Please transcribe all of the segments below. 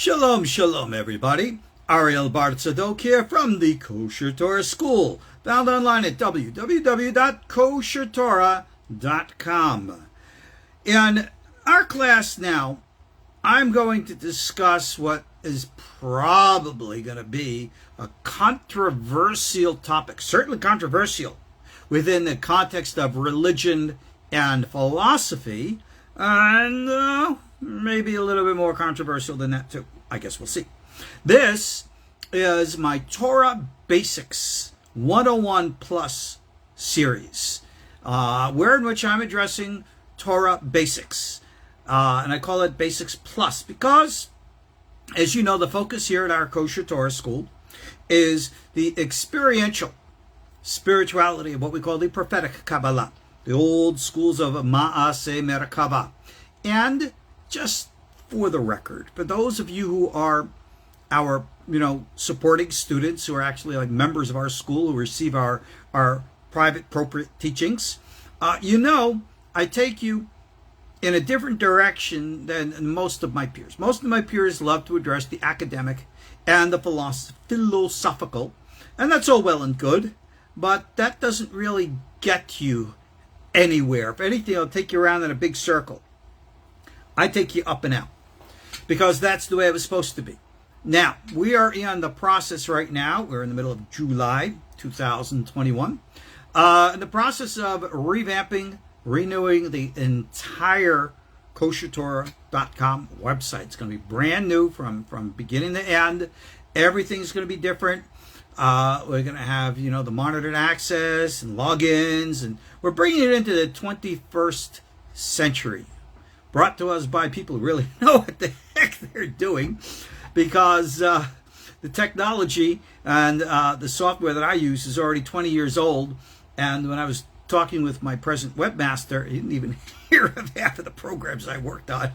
Shalom, shalom, everybody. Ariel Tzadok here from the KosherTorah School, found online at www.KosherTorah.com. In our class now, I'm going to discuss what is probably going to be a controversial topic, certainly controversial within the context of religion and philosophy, and maybe a little bit more controversial than that too. I guess we'll see. This is my Torah Basics 101 Plus series, in which I'm addressing Torah Basics. And I call it Basics Plus because, as you know, the focus here at our KosherTorah School is the experiential spirituality of what we call the prophetic Kabbalah, the old schools of Ma'aseh Merkava. And just for the record, for those of you who are our, supporting students who are actually like members of our school who receive our private appropriate teachings, I take you in a different direction than most of my peers. Most of my peers love to address the academic and the philosophical, and that's all well and good, but that doesn't really get you anywhere. If anything, it'll take you around in a big circle. I take you up and out because that's the way it was supposed to be. Now, we are in the process right now. We're in the middle of July 2021. In the process of revamping, renewing the entire KosherTorah.com website. It's going to be brand new from beginning to end. Everything's going to be different. We're going to have, the monitored access and logins, and we're bringing it into the 21st century. Brought to us by people who really know what the heck they're doing, because the technology and the software that I use is already 20 years old. And when I was talking with my present webmaster, he didn't even hear of half of the programs I worked on.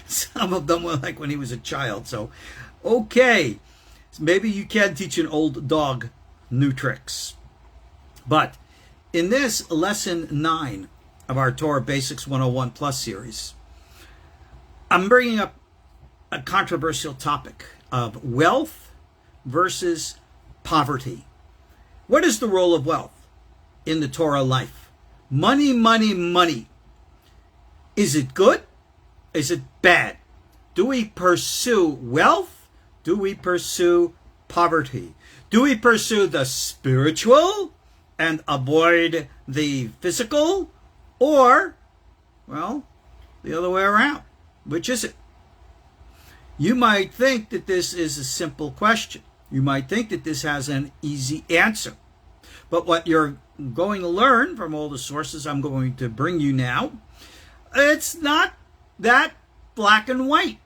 Some of them were like when he was a child. So, okay, maybe you can teach an old dog new tricks. But in this lesson 9 of our Torah Basics 101 Plus series, I'm bringing up a controversial topic of wealth versus poverty. What is the role of wealth in the Torah life? Money, money, money. Is it good? Is it bad? Do we pursue wealth? Do we pursue poverty? Do we pursue the spiritual and avoid the physical? Or, the other way around? Which is it? You might think that this is a simple question. You might think that this has an easy answer. But what you're going to learn from all the sources I'm going to bring you now, it's not that black and white.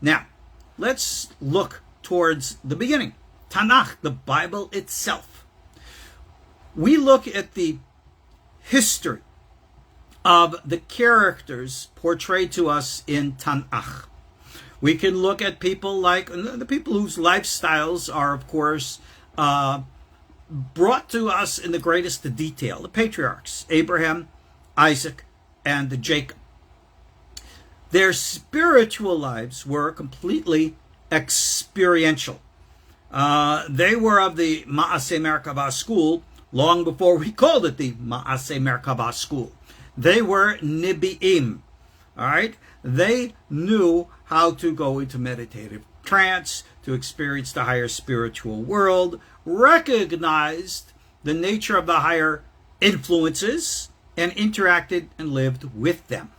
Now, let's look towards the beginning. Tanakh, the Bible itself. We look at the history of the characters portrayed to us in Tanakh. We can look at people like the people whose lifestyles are, of course, brought to us in the greatest detail. The Patriarchs, Abraham, Isaac, and Jacob. Their spiritual lives were completely experiential. They were of the Ma'aseh Merkava school long before we called it the Ma'aseh Merkava school. They were Nibi'im, all right? They knew how to go into meditative trance, to experience the higher spiritual world, recognized the nature of the higher influences, and interacted and lived with them.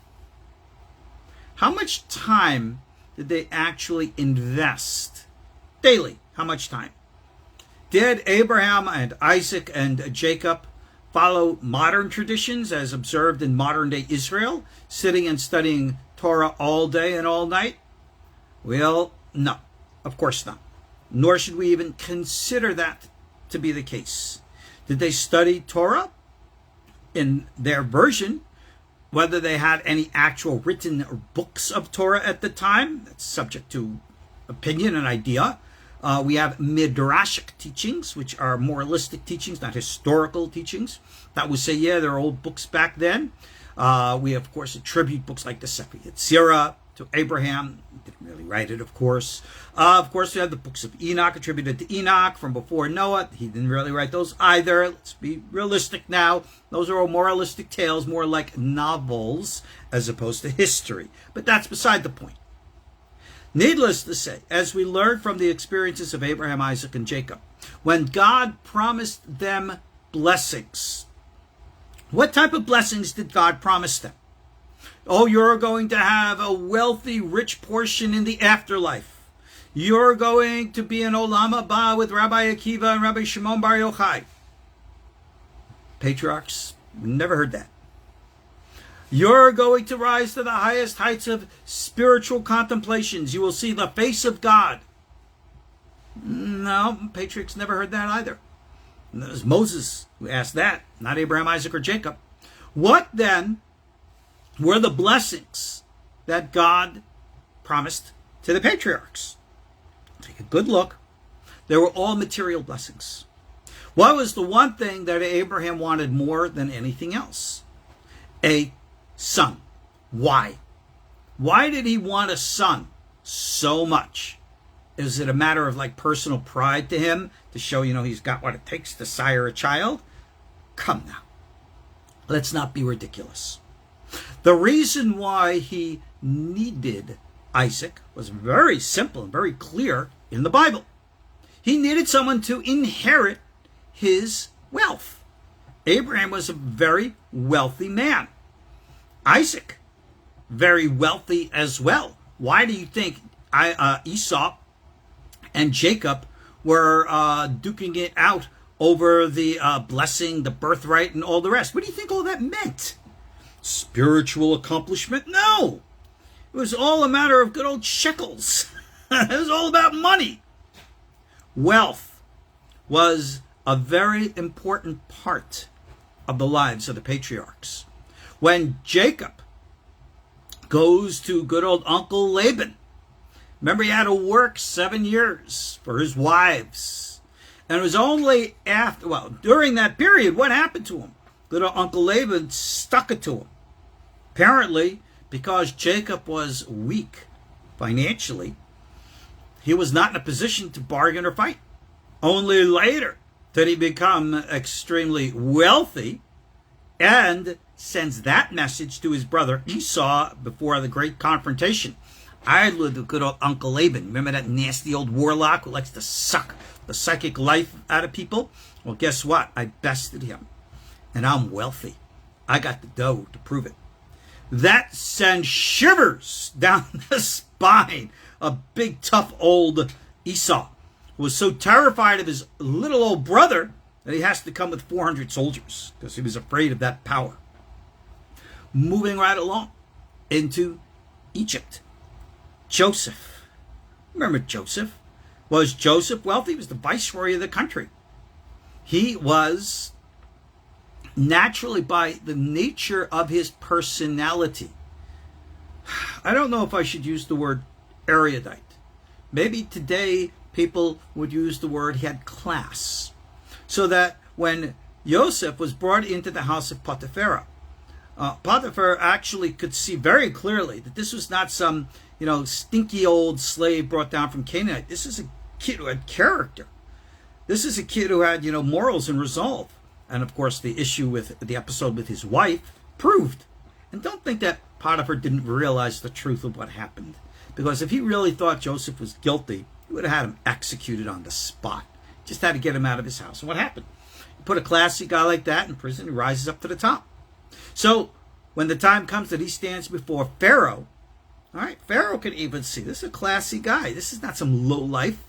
How much time did they actually invest daily? How much time? Did Abraham and Isaac and Jacob follow modern traditions as observed in modern-day Israel, sitting and studying Torah all day and all night? Well, no, of course not. Nor should we even consider that to be the case. Did they study Torah in their version? Whether they had any actual written books of Torah at the time, that's subject to opinion and idea. We have midrashic teachings, which are moralistic teachings, not historical teachings. That would say, yeah, there are old books back then. We, of course, attribute books like the Sefer Yetzirah to Abraham. He didn't really write it, of course. Of course, we have the books of Enoch attributed to Enoch from before Noah. He didn't really write those either. Let's be realistic now. Those are all moralistic tales, more like novels as opposed to history. But that's beside the point. Needless to say, as we learn from the experiences of Abraham, Isaac, and Jacob, when God promised them blessings, what type of blessings did God promise them? Oh, you're going to have a wealthy, rich portion in the afterlife. You're going to be in Olam Haba with Rabbi Akiva and Rabbi Shimon Bar Yochai. Patriarchs, never heard that. You're going to rise to the highest heights of spiritual contemplations. You will see the face of God. No, Patriarchs never heard that either. And it was Moses who asked that, not Abraham, Isaac, or Jacob. What then were the blessings that God promised to the patriarchs? Take a good look. They were all material blessings. What was the one thing that Abraham wanted more than anything else? A son. Why? Why did he want a son so much? Is it a matter of like personal pride to him to show, he's got what it takes to sire a child? Come now. Let's not be ridiculous. The reason why he needed Isaac was very simple and very clear in the Bible. He needed someone to inherit his wealth. Abraham was a very wealthy man. Isaac, very wealthy as well. Why do you think Esau and Jacob were duking it out over the blessing, the birthright, and all the rest? What do you think all that meant? Spiritual accomplishment? No. It was all a matter of good old shekels. It was all about money. Wealth was a very important part of the lives of the patriarchs. When Jacob goes to good old Uncle Laban, remember he had to work 7 years for his wives. And it was only during that period, what happened to him? Good old Uncle Laban stuck it to him. Apparently, because Jacob was weak financially, he was not in a position to bargain or fight. Only later did he become extremely wealthy and sends that message to his brother Esau before the great confrontation. I lived with good old Uncle Laban. Remember that nasty old warlock who likes to suck the psychic life out of people? Well, guess what? I bested him. And I'm wealthy. I got the dough to prove it. That sends shivers down the spine of big, tough old Esau, who was so terrified of his little old brother that he has to come with 400 soldiers because he was afraid of that power. Moving right along into Egypt. Joseph. Remember Joseph? Was Joseph wealthy? He was the viceroy of the country. He was naturally, by the nature of his personality, I don't know if I should use the word erudite. Maybe today people would use the word he had class. So that when Joseph was brought into the house of Potiphar, Potiphar actually could see very clearly that this was not some, stinky old slave brought down from Canaanite. This is a kid who had character. This is a kid who had, morals and resolve. And of course, the issue with the episode with his wife proved. And don't think that Potiphar didn't realize the truth of what happened. Because if he really thought Joseph was guilty, he would have had him executed on the spot. Just had to get him out of his house. And what happened? You put a classy guy like that in prison, he rises up to the top. So when the time comes that he stands before Pharaoh, all right, Pharaoh can even see this is a classy guy. This is not some low life.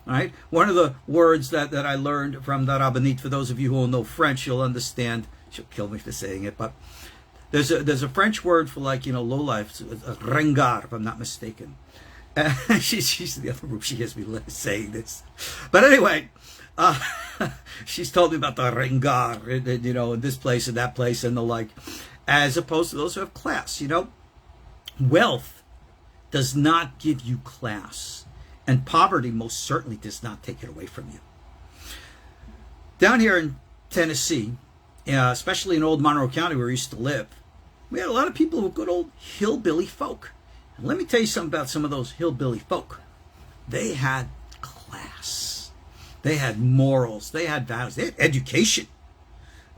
All right. One of the words that I learned from the Rabbinite, for those of you who will know French, you'll understand. She'll kill me for saying it, but there's a French word for low life, a ringard, if I'm not mistaken. She's in the other room. She hears me saying this, but anyway, she's told me about the ringard, in this place and that place and the like, as opposed to those who have class. Wealth does not give you class. And poverty most certainly does not take it away from you. Down here in Tennessee, especially in old Monroe County where we used to live, we had a lot of people who were good old hillbilly folk. And let me tell you something about some of those hillbilly folk. They had class. They had morals. They had values. They had education.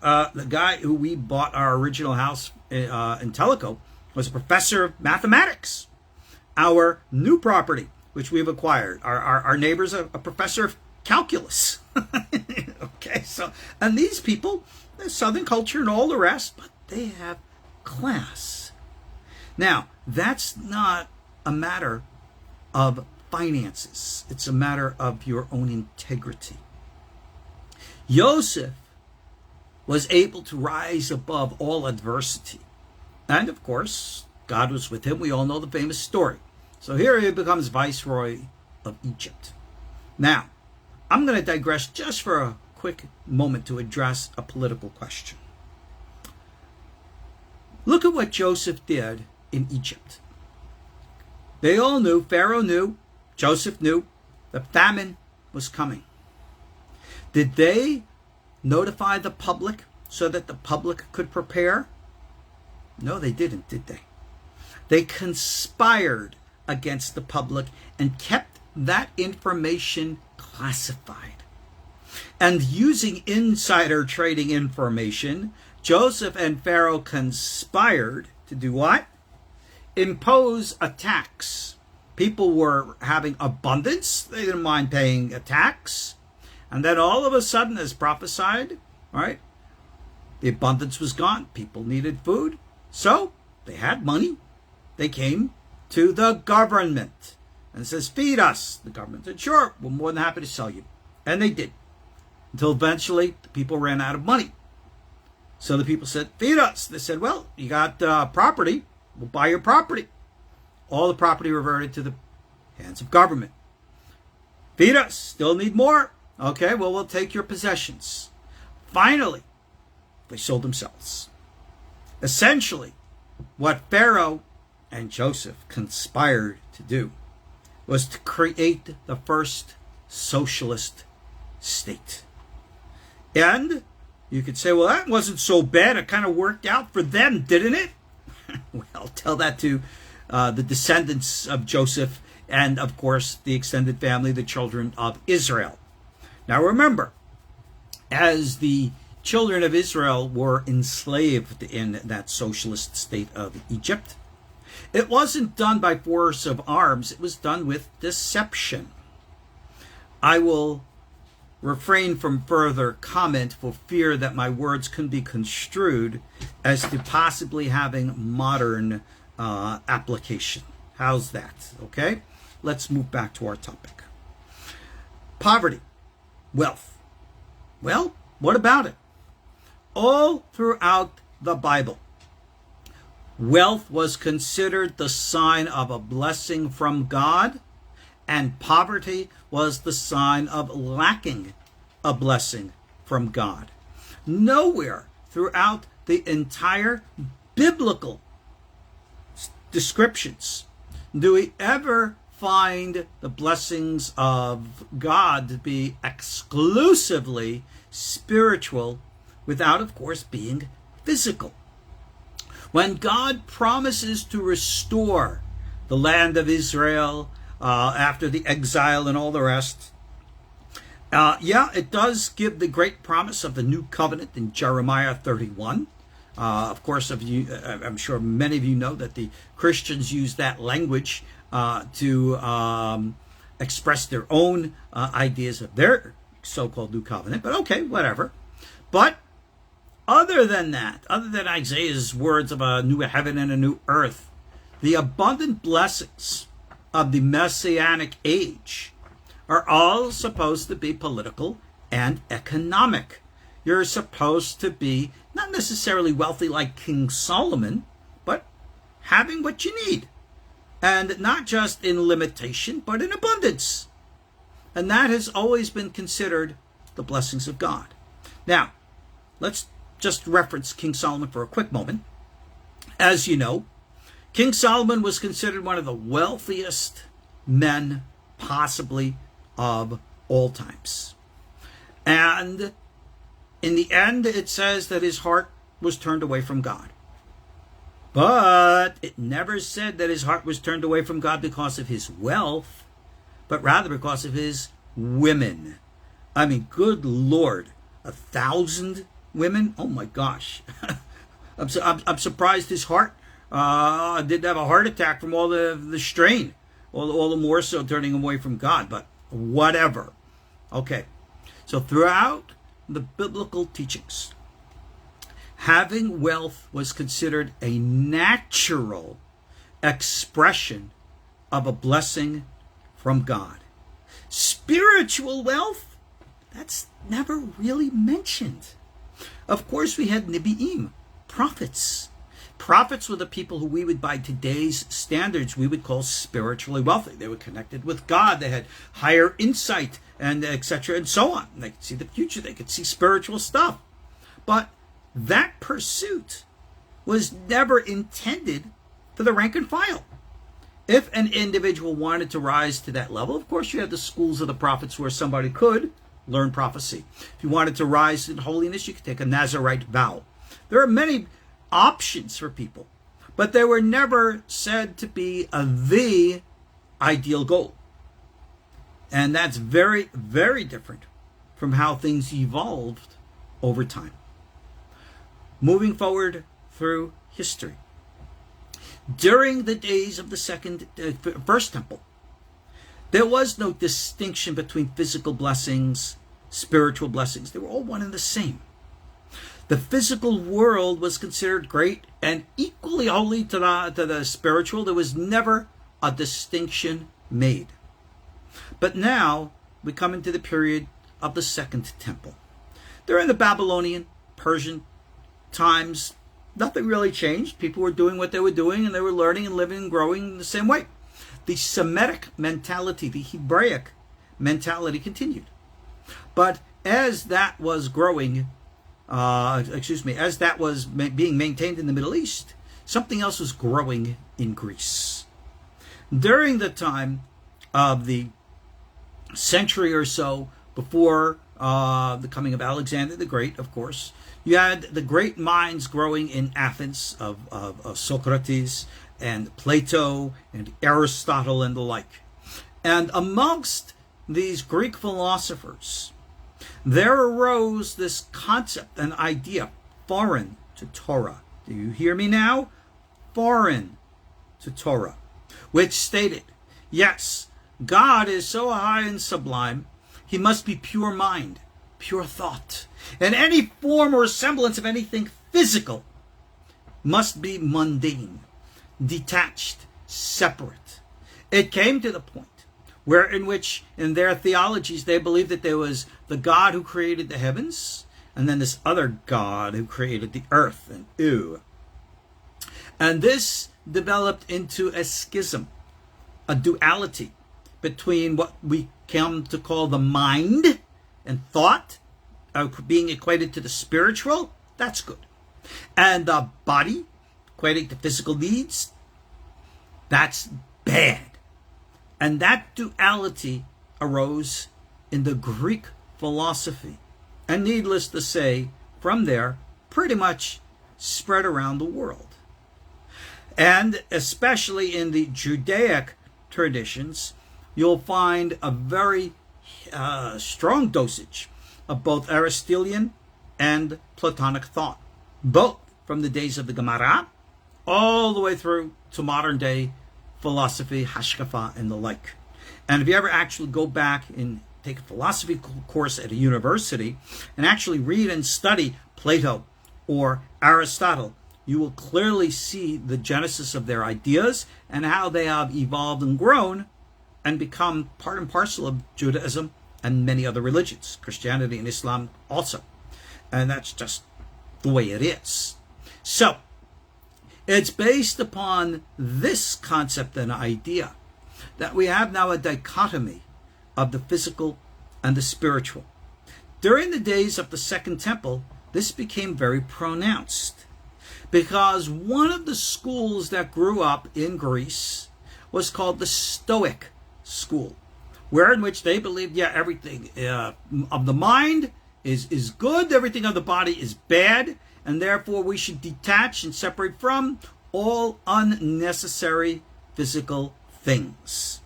The guy who we bought our original house in Tellico was a professor of mathematics. Our new property, which we've acquired, our neighbor's a professor of calculus. Okay, so, and these people, there's Southern culture and all the rest, but they have class. Now, that's not a matter of finances. It's a matter of your own integrity. Joseph was able to rise above all adversity. And of course, God was with him. We all know the famous story. So here he becomes viceroy of Egypt. Now, I'm going to digress just for a quick moment to address a political question. Look at what Joseph did in Egypt. They all knew, Pharaoh knew, Joseph knew, the famine was coming. Did they notify the public so that the public could prepare? No, they didn't, did they? They conspired against the public and kept that information classified. And using insider trading information, Joseph and Pharaoh conspired to do what? Impose a tax. People were having abundance. They didn't mind paying a tax. And then all of a sudden, as prophesied, right, the abundance was gone. People needed food. So they had money. They came to the government and says, feed us. The government said, sure, we're more than happy to sell you. And they did. Until eventually the people ran out of money. So the people said, feed us. They said, well, you got property. We'll buy your property. All the property reverted to the hands of government. Feed us. Still need more. Okay, well, we'll take your possessions. Finally, they sold themselves. Essentially, what Pharaoh and Joseph conspired to do was to create the first socialist state. And you could say, well, that wasn't so bad. It kind of worked out for them, didn't it? Well, tell that to the descendants of Joseph and, of course, the extended family, the children of Israel. Now, remember, as the children of Israel were enslaved in that socialist state of Egypt, it wasn't done by force of arms. It was done with deception. I will refrain from further comment for fear that my words can be construed as to possibly having modern application. How's that? Okay? Let's move back to our topic. Poverty. Wealth. Well, what about it? All throughout the Bible, wealth was considered the sign of a blessing from God, and poverty was the sign of lacking a blessing from God. Nowhere throughout the entire biblical descriptions do we ever find the blessings of God to be exclusively spiritual without, of course, being physical. When God promises to restore the land of Israel after the exile and all the rest, it does give the great promise of the new covenant in Jeremiah 31. Of course, I'm sure many of you know that the Christians use that language to express their own ideas of their so-called new covenant. But okay, whatever. But other than that, other than Isaiah's words of a new heaven and a new earth, the abundant blessings of the Messianic age are all supposed to be political and economic. You're supposed to be not necessarily wealthy like King Solomon, but having what you need. And not just in limitation, but in abundance. And that has always been considered the blessings of God. Now, let's just reference King Solomon for a quick moment. As you know, King Solomon was considered one of the wealthiest men possibly of all times. And in the end, it says that his heart was turned away from God. But it never said that his heart was turned away from God because of his wealth, but rather because of his women. I mean, good Lord, 1,000 women? Oh my gosh. I'm surprised his heart didn't have a heart attack from all the strain, all the more so turning him away from God, but whatever. Okay, so throughout the biblical teachings, having wealth was considered a natural expression of a blessing from God. Spiritual wealth, that's never really mentioned. Of course, we had Nebi'im, prophets. Prophets were the people who we would, by today's standards, we would call spiritually wealthy. They were connected with God. They had higher insight, and etc. and so on. They could see the future. They could see spiritual stuff. But that pursuit was never intended for the rank and file. If an individual wanted to rise to that level, of course you had the schools of the prophets where somebody could learn prophecy. If you wanted to rise in holiness, you could take a Nazarite vow. There are many options for people, but they were never said to be the ideal goal. And that's very, very different from how things evolved over time. Moving forward through history. During the days of the first temple, there was no distinction between physical blessings, spiritual blessings. They were all one and the same. The physical world was considered great and equally holy to the spiritual. There was never a distinction made. But now we come into the period of the second temple. During the Babylonian, Persian times, nothing really changed. People were doing what they were doing, and they were learning and living and growing in the same way. The Semitic mentality, the Hebraic mentality continued. But as that was growing, as that was being maintained in the Middle East, something else was growing in Greece. During the time of the century or so before the coming of Alexander the Great, of course, you had the great minds growing in Athens of Socrates and Plato and Aristotle and the like. And amongst these Greek philosophers, there arose this concept, an idea, foreign to Torah. Do you hear me now? Foreign to Torah, which stated, yes, God is so high and sublime, he must be pure mind, pure thought. And any form or semblance of anything physical must be mundane, detached, separate. It came to the point where in which in their theologies they believed that there was the God who created the heavens and then this other God who created the earth. And this developed into a schism, a duality between what we come to call the mind and thought, being equated to the spiritual, that's good. And the body, equating to physical needs, that's bad. And that duality arose in the Greek philosophy. And needless to say, from there, pretty much spread around the world. And especially in the Judaic traditions, you'll find a very strong dosage of both Aristotelian and Platonic thought, both from the days of the Gemara all the way through to modern day philosophy, hashkafa, and the like. And if you ever actually go back and take a philosophy course at a university and actually read and study Plato or Aristotle, you will clearly see the genesis of their ideas and how they have evolved and grown and become part and parcel of Judaism and many other religions, Christianity and Islam also. And that's just the way it is. So, it's based upon this concept and idea that we have now a dichotomy of the physical and the spiritual. During the days of the Second Temple, this became very pronounced because one of the schools that grew up in Greece was called the Stoic school, where in which they believed, everything of the mind is good, everything of the body is bad, and therefore we should detach and separate from all unnecessary physical things.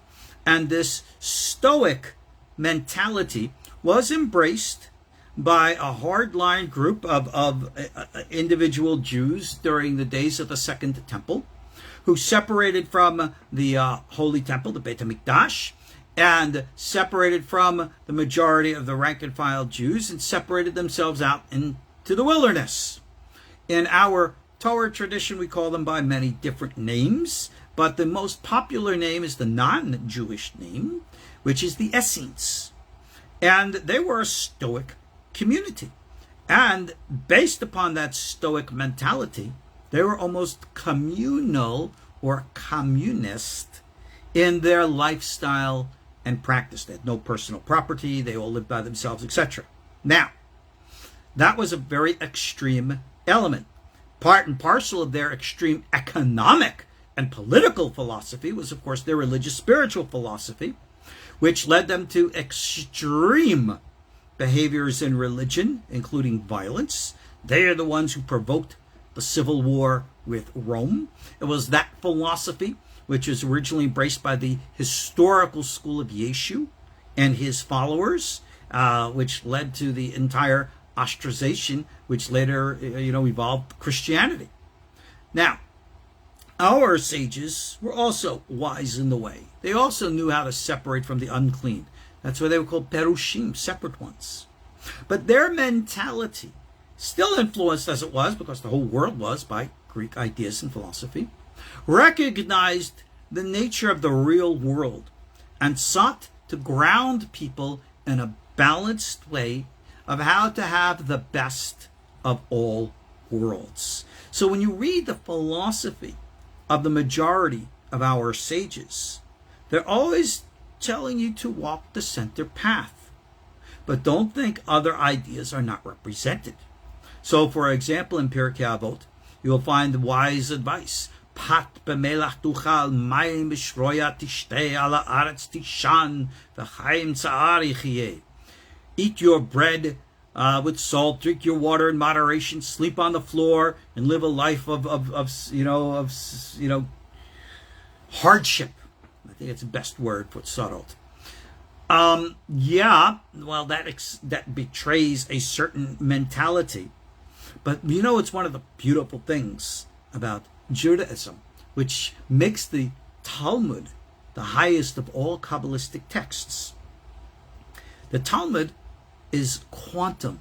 And this Stoic mentality was embraced by a hardline group of individual Jews during the days of the Second Temple, who separated from the Holy Temple, the Beit HaMikdash, and separated from the majority of the rank and file Jews, and separated themselves out into the wilderness. In our Torah tradition, we call them by many different names, but the most popular name is the non-Jewish name, which is the Essenes. And they were a Stoic community. And based upon that Stoic mentality, they were almost communal or communist in their lifestyle and practice. They had no personal property. They all lived by themselves, etc. Now, that was a very extreme element. Part and parcel of their extreme economic and political philosophy was, of course, their religious spiritual philosophy, which led them to extreme behaviors in religion, including violence. They are the ones who provoked the civil war with Rome. It was that philosophy which was originally embraced by the historical school of Yeshu and his followers, which led to the entire ostracization, which later, evolved Christianity. Now, our sages were also wise in the way. They also knew how to separate from the unclean. That's why they were called perushim, separate ones. But their mentality, still influenced as it was, because the whole world was, by Greek ideas and philosophy, recognized the nature of the real world and sought to ground people in a balanced way of how to have the best of all worlds. So when you read the philosophy of the majority of our sages, they're always telling you to walk the center path. But don't think other ideas are not represented. So, for example, in Pirkei Avot, you'll find wise advice. Pat b'melach tuchal, mayim b'shroya tishtei, ala aretz tishan, v'chaim tza'ar yichiyeh. Eat your bread with salt, drink your water in moderation, sleep on the floor, and live a life of hardship. I think it's the best word for tzarot. That betrays a certain mentality. But it's one of the beautiful things about Judaism, which makes the Talmud the highest of all Kabbalistic texts. The Talmud is quantum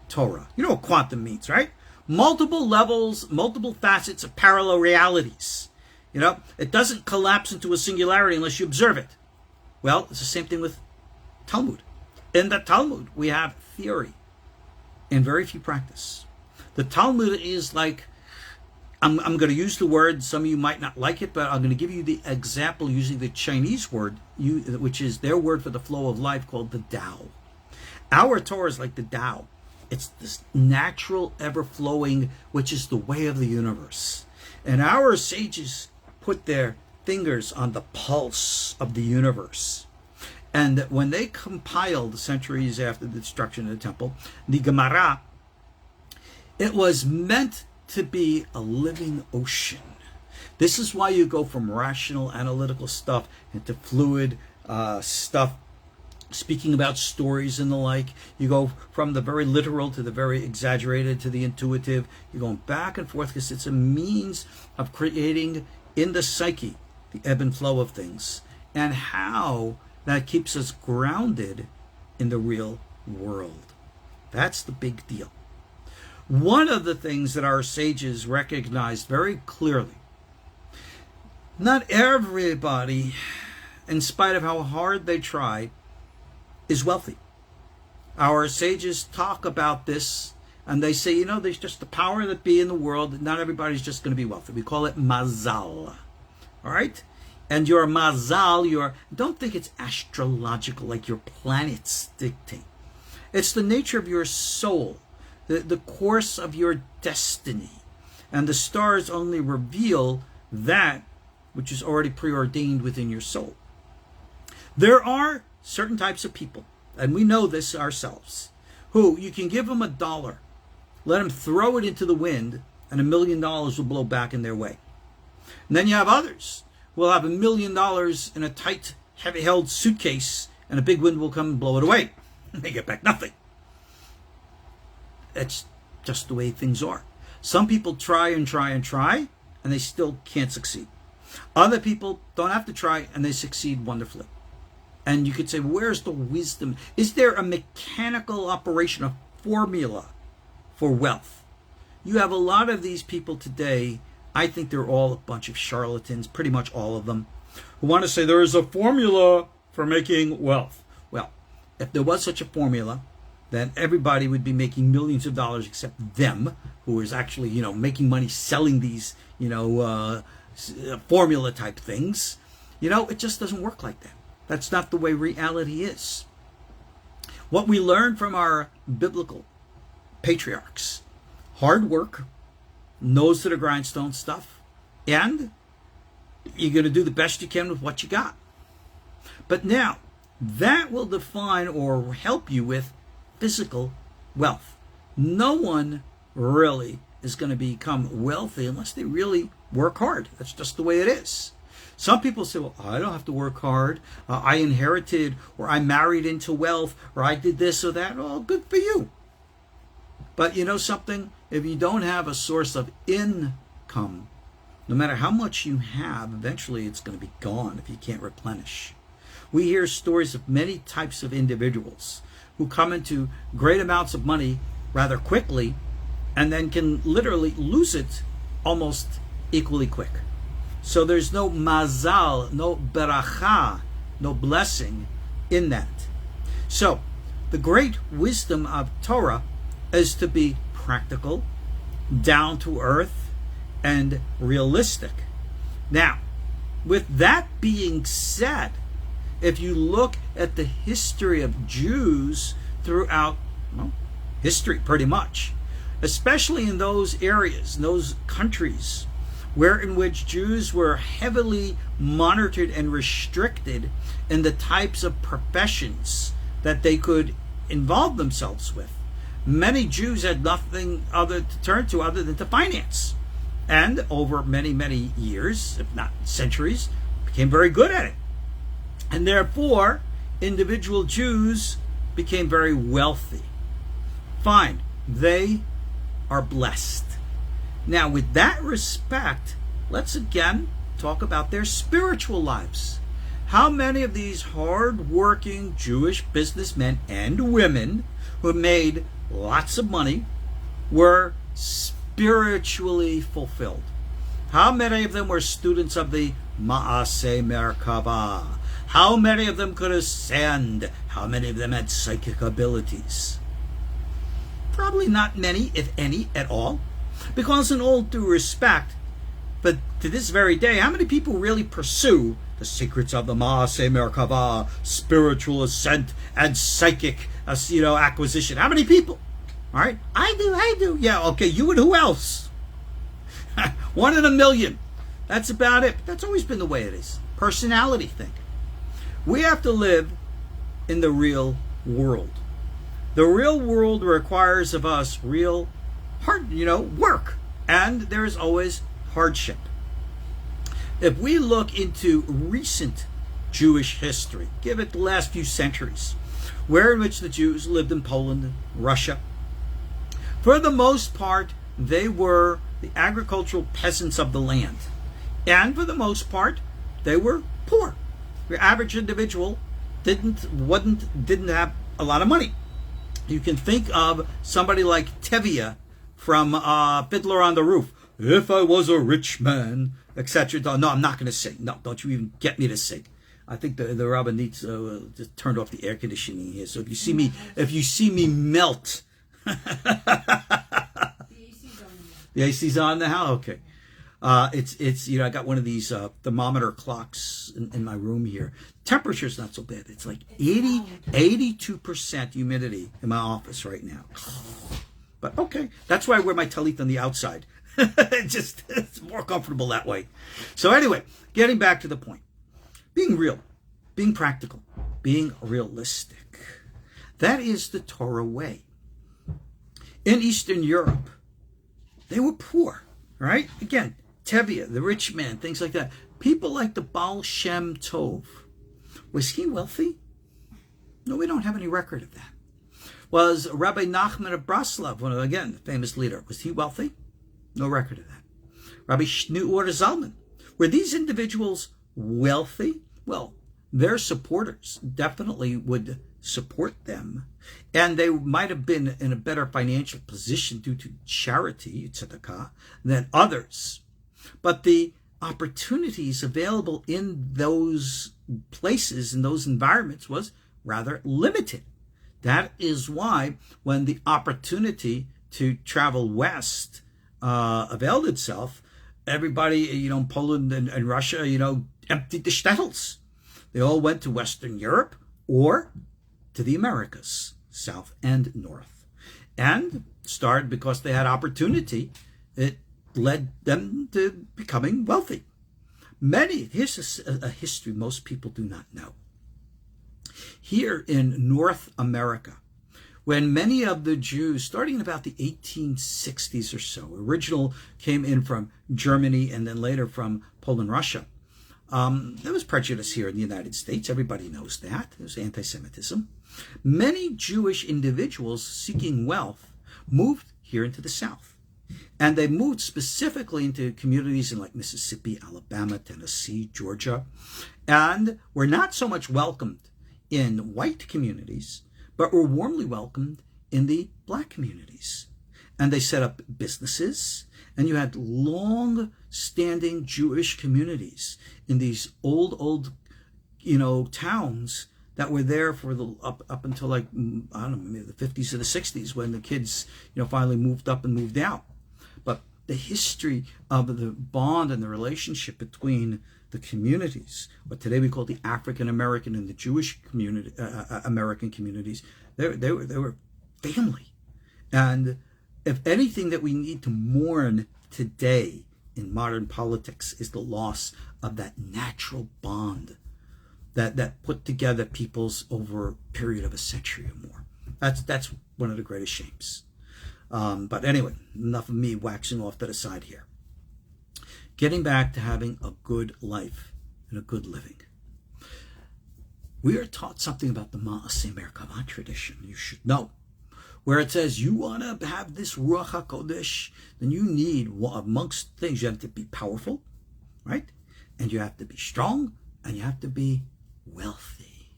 Torah. You know what quantum means, right? Multiple levels, multiple facets of parallel realities. It doesn't collapse into a singularity unless you observe it. Well, it's the same thing with Talmud. In the Talmud, we have theory and very few practice. The Talmud is like, I'm going to use the word, some of you might not like it, but I'm going to give you the example using the Chinese word, which is their word for the flow of life, called the Tao. Our Torah is like the Tao. It's this natural, ever-flowing, which is the way of the universe. And our sages put their fingers on the pulse of the universe. And when they compiled, centuries after the destruction of the temple, the Gemara, it was meant to be a living ocean. This is why you go from rational, analytical stuff into fluid stuff, speaking about stories and the like. You go from the very literal to the very exaggerated to the intuitive. You're going back and forth because it's a means of creating in the psyche the ebb and flow of things, and how that keeps us grounded in the real world. That's the big deal. One of the things that our sages recognized very clearly, not everybody, in spite of how hard they try, is wealthy. Our sages talk about this, and they say, there's just the power that be in the world. Not everybody's just going to be wealthy. We call it mazal. All right? And your mazal, don't think it's astrological like your planets dictate. It's the nature of your soul, the course of your destiny. And the stars only reveal that which is already preordained within your soul. There are certain types of people, and we know this ourselves, who you can give them $1, let them throw it into the wind, and $1 million will blow back in their way. And then you have others who will have $1 million in a tight, heavy-held suitcase, and a big wind will come and blow it away. They get back nothing. That's just the way things are. Some people try and try and try, and they still can't succeed. Other people don't have to try, and they succeed wonderfully. And you could say, where's the wisdom? Is there a mechanical operation, a formula for wealth? You have a lot of these people today, I think they're all a bunch of charlatans, pretty much all of them, who want to say there is a formula for making wealth. Well, if there was such a formula, then everybody would be making millions of dollars except them, who is actually, making money selling these, formula type things. It just doesn't work like that. That's not the way reality is. What we learn from our biblical patriarchs: hard work, nose to the grindstone stuff, and you're going to do the best you can with what you got. But now, that will define or help you with physical wealth. No one really is going to become wealthy unless they really work hard. That's just the way it is. Some people say, well, I don't have to work hard. I inherited, or I married into wealth, or I did this or that. Oh, good for you. But you know something? If you don't have a source of income, no matter how much you have, eventually it's going to be gone if you can't replenish. We hear stories of many types of individuals who come into great amounts of money rather quickly and then can literally lose it almost equally quick. So there's no mazal, no beracha, no blessing in that. So the great wisdom of Torah is to be practical, down to earth, and realistic. Now, with that being said, if you look at the history of Jews throughout history, pretty much, especially in those areas, those countries in which Jews were heavily monitored and restricted in the types of professions that they could involve themselves with, many Jews had nothing other to turn to other than to finance. And over many, many years, if not centuries, became very good at it. And therefore, individual Jews became very wealthy. Fine, they are blessed. Now, with that respect, let's again talk about their spiritual lives. How many of these hard-working Jewish businessmen and women who made lots of money were spiritually fulfilled? How many of them were students of the Ma'aseh Merkava? How many of them could ascend? How many of them had psychic abilities? Probably not many, if any, at all. Because in all due respect, but to this very day, how many people really pursue the secrets of the Ma'aseh Merkava, spiritual ascent, and psychic acquisition? How many people? All right, I do. Yeah, okay, you and who else? 1 in a million. That's about it. But that's always been the way it is. Personality thing. We have to live in the real world. The real world requires of us real hard, work. And there is always hardship. If we look into recent Jewish history, give it the last few centuries, in which the Jews lived in Poland and Russia, for the most part, they were the agricultural peasants of the land. And for the most part, they were poor. Your average individual didn't have a lot of money. You can think of somebody like Tevye from Fiddler on the Roof. If I was a rich man, etc. No, I'm not going to sing. No, don't you even get me to sing. I think the Rabbi needs just turned off the air conditioning here. So if you see me melt, the AC's on now. Okay. It's I got one of these thermometer clocks in my room here. Temperature's not so bad. It's like 82% humidity in my office right now. But okay, that's why I wear my talit on the outside. It's more comfortable that way. So anyway, getting back to the point. Being real, being practical, being realistic. That is the Torah way. In Eastern Europe, they were poor, right? Again, Tevye, the rich man, things like that. People like the Baal Shem Tov. Was he wealthy? No, we don't have any record of that. Was Rabbi Nachman of Breslov, one of, again, the famous leader, was he wealthy? No record of that. Rabbi Shmuel Zalman. Were these individuals wealthy? Well, their supporters definitely would support them, and they might have been in a better financial position due to charity, tzedakah, than others. But the opportunities available in those places, in those environments, was rather limited. That is why when the opportunity to travel west availed itself, everybody, in Poland and Russia, emptied the shtetls. They all went to Western Europe or to the Americas, South and North. And started because they had opportunity. It led them to becoming wealthy. Here's a history most people do not know. Here in North America, when many of the Jews, starting in about the 1860s or so, original came in from Germany and then later from Poland, Russia. There was prejudice here in the United States. Everybody knows that. There's anti-Semitism. Many Jewish individuals seeking wealth moved here into the South. And they moved specifically into communities in like Mississippi, Alabama, Tennessee, Georgia, and were not so much welcomed in white communities, but were warmly welcomed in the black communities. And they set up businesses, and you had long-standing Jewish communities in these old, towns that were there for up until like, I don't know, maybe the 50s or the 60s when the kids, finally moved up and moved out. But the history of the bond and the relationship between the communities, what today we call the African American and the Jewish community, American communities, they were family. And if anything that we need to mourn today in modern politics is the loss of that natural bond that put together peoples over a period of a century or more. That's one of the greatest shames. But anyway, enough of me waxing off to the side here. Getting back to having a good life and a good living. We are taught something about the Ma'aseh Merkavah tradition. You should know. Where it says you want to have this Ruach HaKodesh, then you need, amongst things, you have to be powerful, right? And you have to be strong, and you have to be wealthy.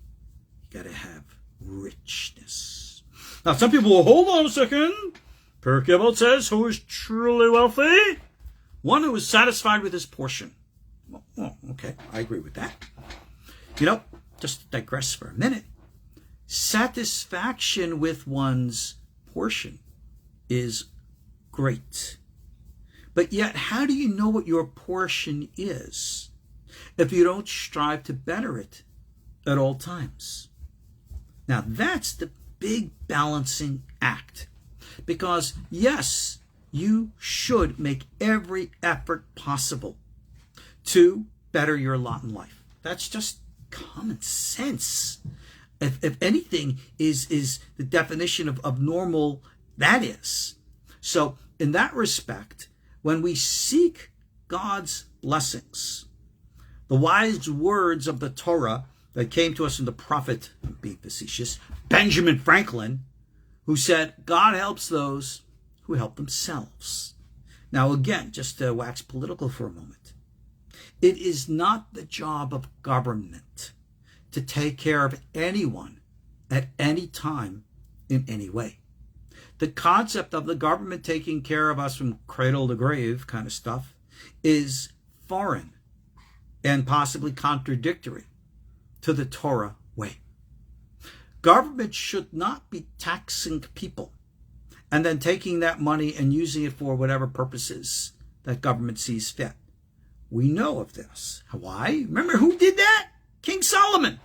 You got to have richness. Now, some people will, hold on a second. Pirkei Avot says, who is truly wealthy? One who is satisfied with his portion. Well, okay, I agree with that. Just to digress for a minute. Satisfaction with one's portion is great. But yet, how do you know what your portion is if you don't strive to better it at all times? Now, that's the big balancing act. Because, yes, you should make every effort possible to better your lot in life. That's just common sense. If anything is the definition of normal, that is. So in that respect, when we seek God's blessings, the wise words of the Torah that came to us from the prophet, being facetious, Benjamin Franklin, who said, God helps those who help themselves. Now again, just to wax political for a moment, it is not the job of government to take care of anyone at any time in any way. The concept of the government taking care of us from cradle to grave kind of stuff is foreign and possibly contradictory to the Torah way. Government should not be taxing people and then taking that money and using it for whatever purposes that government sees fit. We know of this. Why? Remember who did that? King Solomon.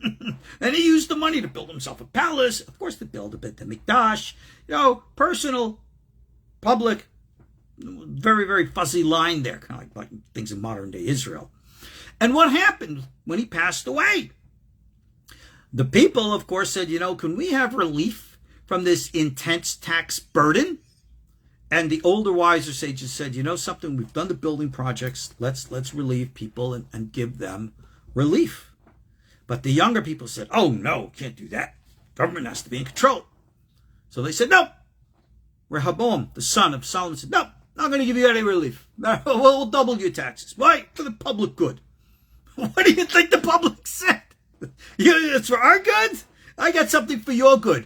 And he used the money to build himself a palace, of course, to build a Beit HaMikdash, personal, public, very, very fuzzy line there, kind of like things in modern day Israel. And what happened when he passed away? The people, of course, said, can we have relief from this intense tax burden? And the older, wiser sages said, you know something, we've done the building projects. Let's relieve people and give them relief. But the younger people said, oh, no, can't do that. Government has to be in control. So they said, no. Rehoboam, the son of Solomon, said, no, not going to give you any relief. We'll double your taxes. Why? For the public good. What do you think the public said? It's for our good? I got something for your good.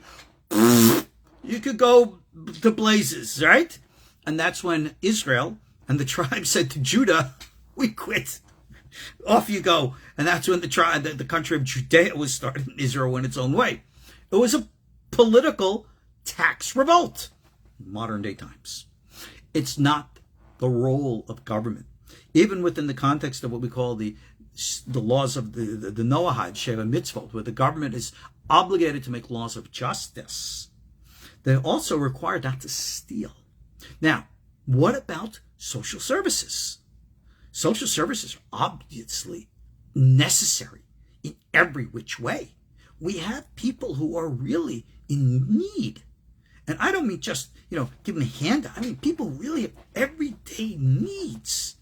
You could go to blazes, right? And that's when Israel and the tribe said to Judah, we quit. Off you go. And that's when the country of Judea was started, and Israel went its own way. It was a political tax revolt in modern day times. It's not the role of government. Even within the context of what we call the laws of the Noahide, Sheva Mitzvot, where the government is obligated to make laws of justice, they're also required not to steal. Now, what about social services? Social services are obviously necessary in every which way. We have people who are really in need. And I don't mean just, give them a handout. I mean, people really have everyday needs.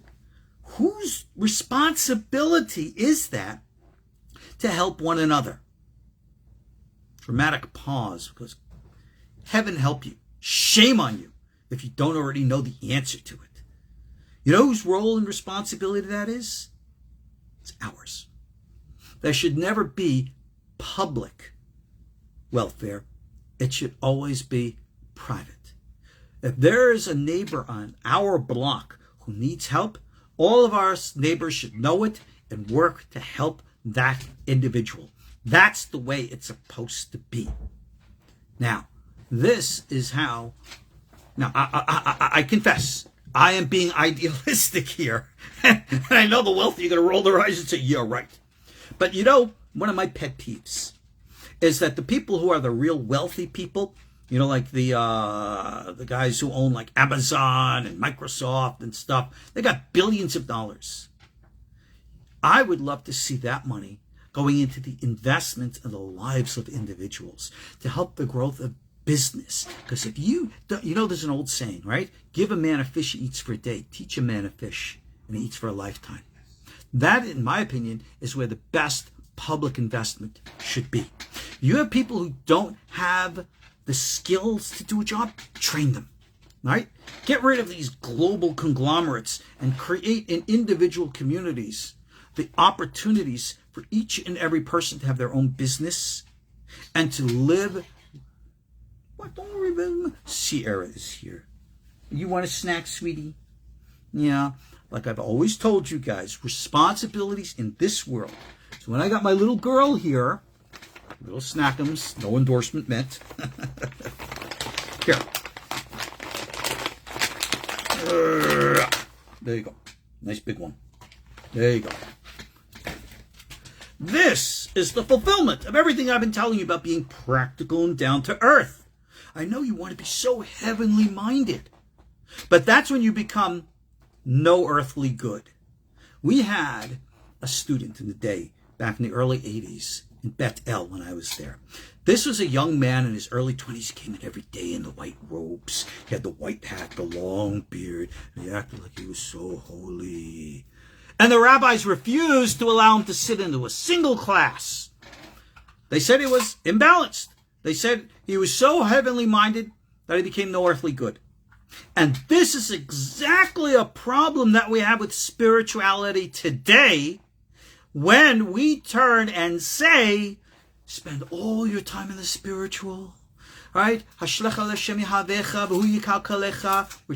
Whose responsibility is that to help one another? Dramatic pause, because heaven help you. Shame on you if you don't already know the answer to it. You know whose role and responsibility that is? It's ours. There should never be public welfare. It should always be private. If there is a neighbor on our block who needs help, all of our neighbors should know it and work to help that individual. That's the way it's supposed to be. Now, this is how... Now, I confess, I am being idealistic here. And I know the wealthy are going to roll their eyes and say, yeah, right. But one of my pet peeves is that the people who are the real wealthy people, like the guys who own like Amazon and Microsoft and stuff, they got billions of dollars. I would love to see that money going into the investment in the lives of individuals to help the growth of business. Because if there's an old saying, right? Give a man a fish, he eats for a day. Teach a man a fish, and he eats for a lifetime. That, in my opinion, is where the best public investment should be. You have people who don't have the skills to do a job, train them, right? Get rid of these global conglomerates and create in individual communities the opportunities for each and every person to have their own business and to live. What? Don't worry about them. Sierra is here. You want a snack, sweetie? Yeah. Like I've always told you guys, responsibilities in this world. So when I got my little girl here, little snackums, no endorsement meant. Here. There you go. Nice big one. There you go. This is the fulfillment of everything I've been telling you about being practical and down to earth. I know you want to be so heavenly minded, but that's when you become no earthly good. We had a student in the day back in the early 80s in Beth El when I was there. This was a young man in his early 20s. He came in every day in the white robes. He had the white hat, the long beard, and he acted like he was so holy. And the rabbis refused to allow him to sit into a single class. They said he was imbalanced. They said he was so heavenly minded that he became no earthly good. And this is exactly a problem that we have with spirituality today, when we turn and say, spend all your time in the spiritual, right? Which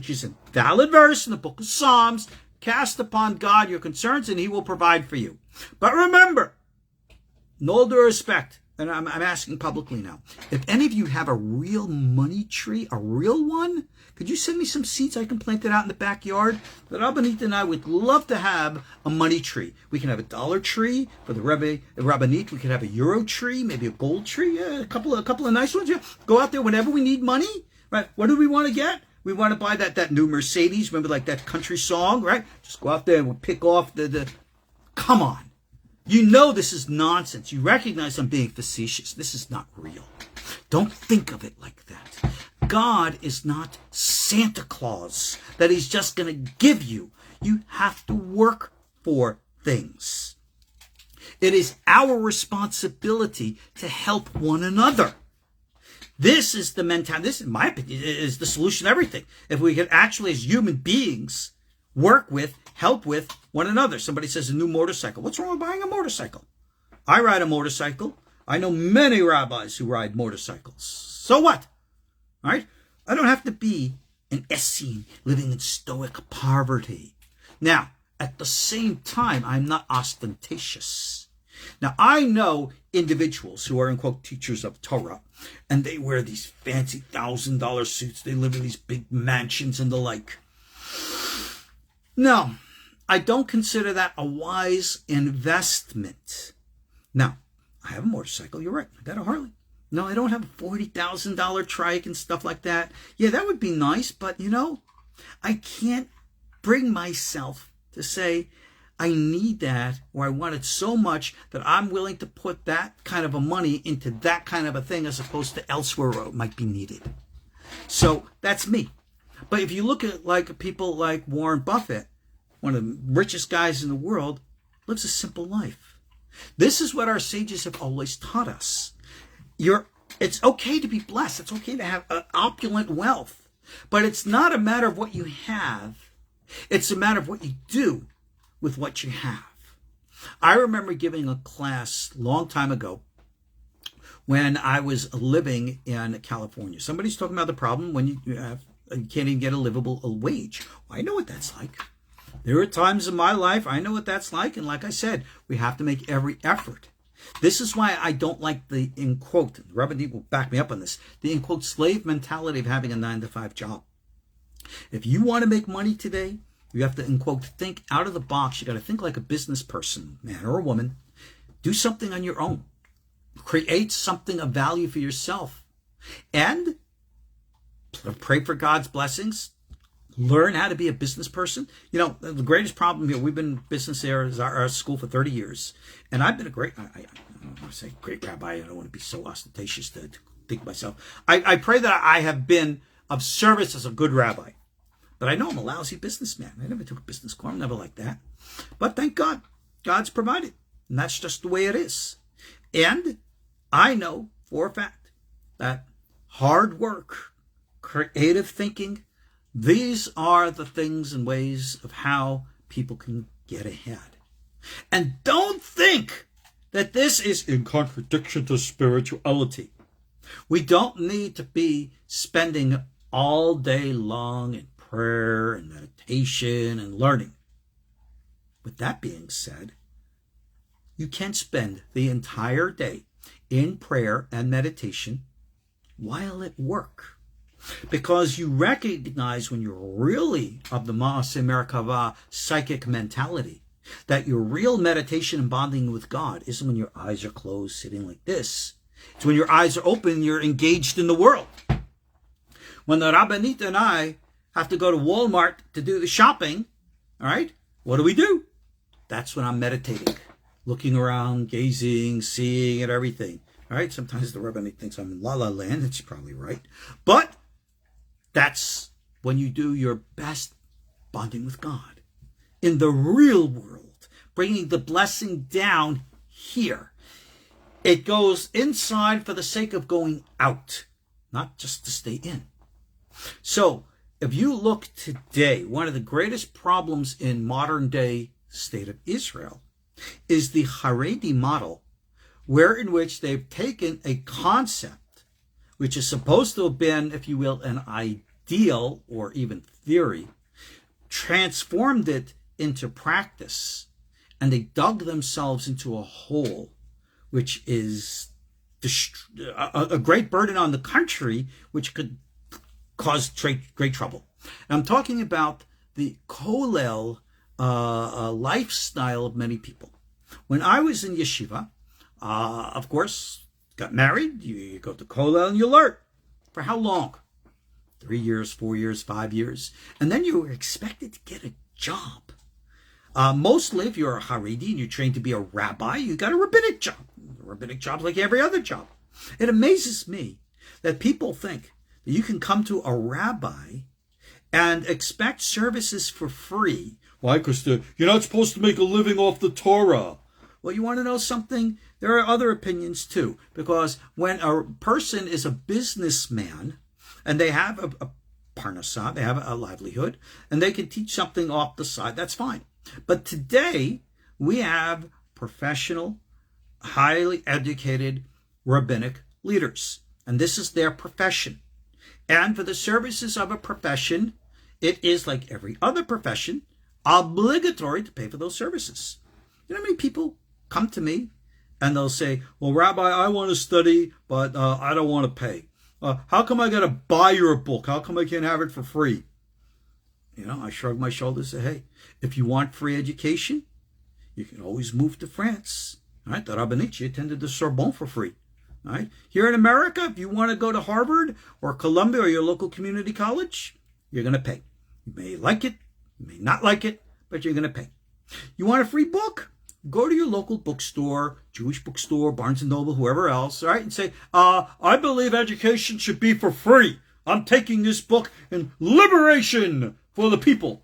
is a valid verse in the book of Psalms. Cast upon God your concerns and he will provide for you. But remember, in all due respect, and I'm asking publicly now, if any of you have a real money tree, a real one, could you send me some seeds I can plant it out in the backyard? That Rabbanit and I would love to have a money tree. We can have a dollar tree for the Rabbanit. We could have a euro tree, maybe a gold tree, a couple of nice ones. Yeah. Go out there whenever we need money, right? What do we want to get? We want to buy that new Mercedes. Remember, like that country song, right? Just go out there and we'll pick off the. Come on. You know this is nonsense. You recognize I'm being facetious. This is not real. Don't think of it like that. God is not Santa Claus that he's just going to give you. You have to work for things. It is our responsibility to help one another. This is the mentality. This, in my opinion, is the solution to everything. If we can actually, as human beings, work with, help with one another. Somebody says a new motorcycle. What's wrong with buying a motorcycle? I ride a motorcycle. I know many rabbis who ride motorcycles. So what? All right? I don't have to be an Essene living in Stoic poverty. Now, at the same time, I'm not ostentatious. Now, I know individuals who are, in quote, teachers of Torah, and they wear these fancy $1,000 suits. They live in these big mansions and the like. No, I don't consider that a wise investment. Now, I have a motorcycle. You're right. I got a Harley. No, I don't have a $40,000 trike and stuff like that. Yeah, that would be nice, but, I can't bring myself to say I need that, or I want it so much that I'm willing to put that kind of a money into that kind of a thing as opposed to elsewhere where it might be needed. So that's me. But if you look at like people like Warren Buffett, one of the richest guys in the world, lives a simple life. This is what our sages have always taught us. It's okay to be blessed. It's okay to have opulent wealth. But it's not a matter of what you have. It's a matter of what you do with what you have. I remember giving a class a long time ago when I was living in California. Somebody's talking about the problem when you can't even get a livable wage. Well, I know what that's like. There are times in my life I know what that's like. And like I said, we have to make every effort. This is why I don't like the, in quote, Rabbi will back me up on this, the, in quote, slave mentality of having a 9-to-5 job. If you want to make money today, you have to, in quote, think out of the box. You got to think like a business person, man or a woman. Do something on your own. Create something of value for yourself. And pray for God's blessings. Learn how to be a business person. The greatest problem here, we've been in business here as our school for 30 years. And I've been a great, I don't want to say great rabbi. I don't want to be so ostentatious to think myself. I pray that I have been of service as a good rabbi. But I know I'm a lousy businessman. I never took a business course. I'm never like that. But thank God, God's provided. And that's just the way it is. And I know for a fact that hard work, creative thinking, these are the things and ways of how people can get ahead. And don't think that this is in contradiction to spirituality. We don't need to be spending all day long in prayer and meditation and learning. With that being said, you can spend the entire day in prayer and meditation while at work. Because you recognize when you're really of the Ma'aseh Merkavah psychic mentality, that your real meditation and bonding with God isn't when your eyes are closed sitting like this. It's when your eyes are open, you're engaged in the world. When the Rabbanit and I have to go to Walmart to do the shopping, all right, what do? That's when I'm meditating, looking around, gazing, seeing and everything. All right, sometimes the Rabbanit thinks I'm in La La Land, and she's probably right. But that's when you do your best bonding with God in the real world, bringing the blessing down here. It goes inside for the sake of going out, not just to stay in. So if you look today, one of the greatest problems in modern day state of Israel is the Haredi model, in which they've taken a concept which is supposed to have been, if you will, an ideal or even theory, transformed it into practice, and they dug themselves into a hole, which is a great burden on the country, which could cause great trouble. And I'm talking about the kollel lifestyle of many people. When I was in yeshiva, of course, got married, you go to kollel and you learn. For how long? 3 years, 4 years, 5 years. And then you were expected to get a job. Mostly, if you're a Haredi and you're trained to be a rabbi, you got a rabbinic job. A rabbinic job's like every other job. It amazes me that people think You can come to a rabbi and expect services for free. Why? Because you're not supposed to make a living off the Torah. Well, you want to know something? There are other opinions too. Because when a person is a businessman and they have a parnassah, they have a livelihood, and they can teach something off the side, that's fine. But today, we have professional, highly educated rabbinic leaders. And this is their profession. And for the services of a profession, it is like every other profession, obligatory to pay for those services. You know how many people come to me and they'll say, well, Rabbi, I want to study, but I don't want to pay. How come I got to buy your book? How come I can't have it for free? You know, I shrug my shoulders and say, hey, if you want free education, you can always move to France. All right, the Rabbinici attended the Sorbonne for free. All right, here in America, if you want to go to Harvard or Columbia or your local community college, you're going to pay. You may like it, you may not like it, but you're going to pay. You want a free book? Go to your local bookstore, Jewish bookstore, Barnes & Noble, whoever else, all right, and say, I believe education should be for free. I'm taking this book in liberation for the people.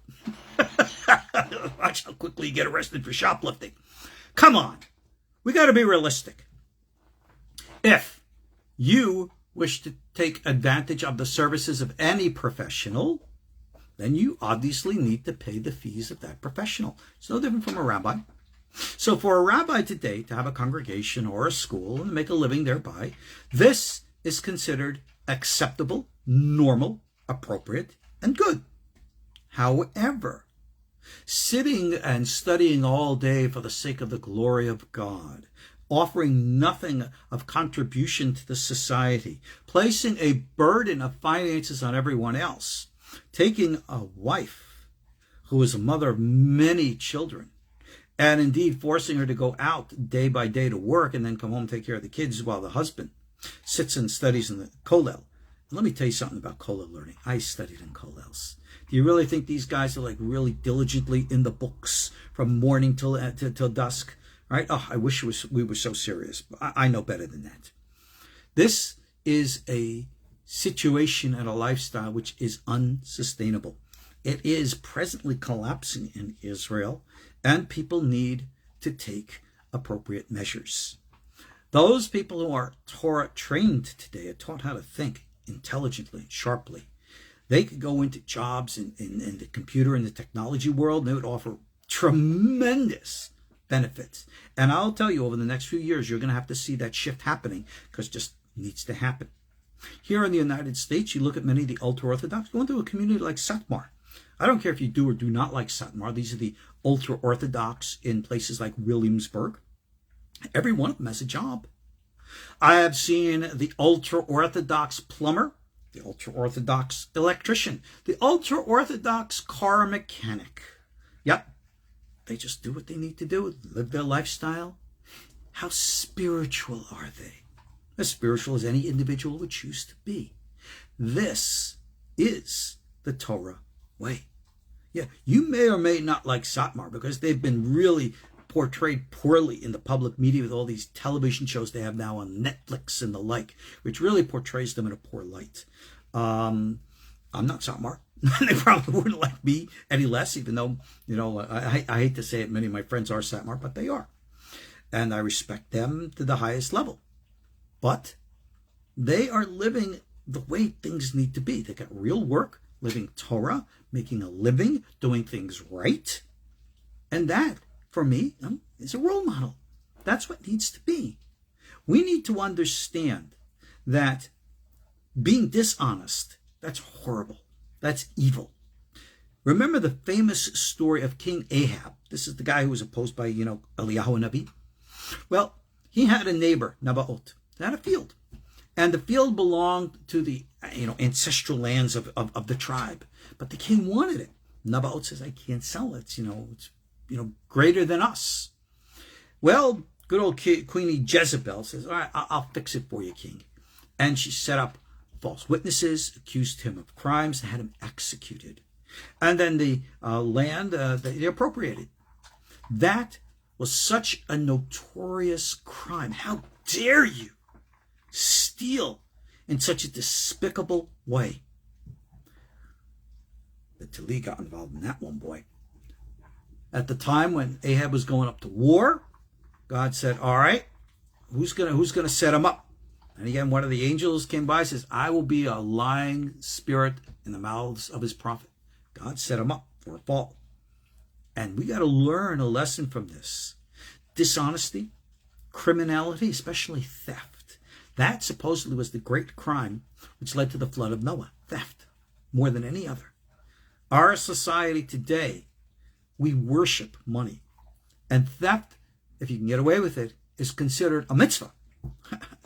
Watch how quickly you get arrested for shoplifting. Come on. We got to be realistic. If you wish to take advantage of the services of any professional, then you obviously need to pay the fees of that professional. It's no different from a rabbi. So for a rabbi today to have a congregation or a school and make a living thereby, this is considered acceptable, normal, appropriate, and good. However, sitting and studying all day for the sake of the glory of God, offering nothing of contribution to the society, placing a burden of finances on everyone else, taking a wife who is a mother of many children, and indeed forcing her to go out day by day to work and then come home and take care of the kids while the husband sits and studies in the kollel. And let me tell you something about kollel learning. I studied in kollels. Do you really think these guys are like really diligently in the books from morning till dusk? Right? Oh, I wish we were so serious. I know better than that. This is a situation and a lifestyle which is unsustainable. It is presently collapsing in Israel, and people need to take appropriate measures. Those people who are Torah trained today are taught how to think intelligently, sharply. They could go into jobs in the computer and the technology world, and they would offer tremendous benefits. And I'll tell you, over the next few years, you're going to have to see that shift happening, because it just needs to happen. Here in the United States, you look at many of the ultra-Orthodox, go into a community like Satmar. I don't care if you do or do not like Satmar. These are the ultra-Orthodox in places like Williamsburg. Every one of them has a job. I have seen the ultra-Orthodox plumber, the ultra-Orthodox electrician, the ultra-Orthodox car mechanic. Yep, they just do what they need to do, live their lifestyle. How spiritual are they? As spiritual as any individual would choose to be. This is the Torah way. Yeah, you may or may not like Satmar because they've been really portrayed poorly in the public media with all these television shows they have now on Netflix and the like, which really portrays them in a poor light. I'm not Satmar. They probably wouldn't like me any less, even though, you know, I hate to say it, many of my friends are Satmar, but they are. And I respect them to the highest level. But they are living the way things need to be. They got real work, living Torah, making a living, doing things right. And that, for me, is a role model. That's what needs to be. We need to understand that being dishonest, that's horrible. That's evil. Remember the famous story of King Ahab. This is the guy who was opposed by, Eliyahu Nabi. Well, he had a neighbor, Nabaot. He had a field. And the field belonged to the, ancestral lands of the tribe. But the king wanted it. Nabaot says, I can't sell it. It's greater than us. Well, good old Queenie Jezebel says, all right, I'll fix it for you, king. And she set up false witnesses, accused him of crimes, and had him executed. And then the land, they appropriated. That was such a notorious crime. How dare you steal in such a despicable way. The Tali got involved in that one, boy. At the time when Ahab was going up to war, God said, all right, who's gonna set him up? And again, one of the angels came by and says, I will be a lying spirit in the mouths of his prophet. God set him up for a fall. And we got to learn a lesson from this. Dishonesty, criminality, especially theft. That supposedly was the great crime which led to the flood of Noah. Theft, more than any other. Our society today, we worship money. And theft, if you can get away with it, is considered a mitzvah.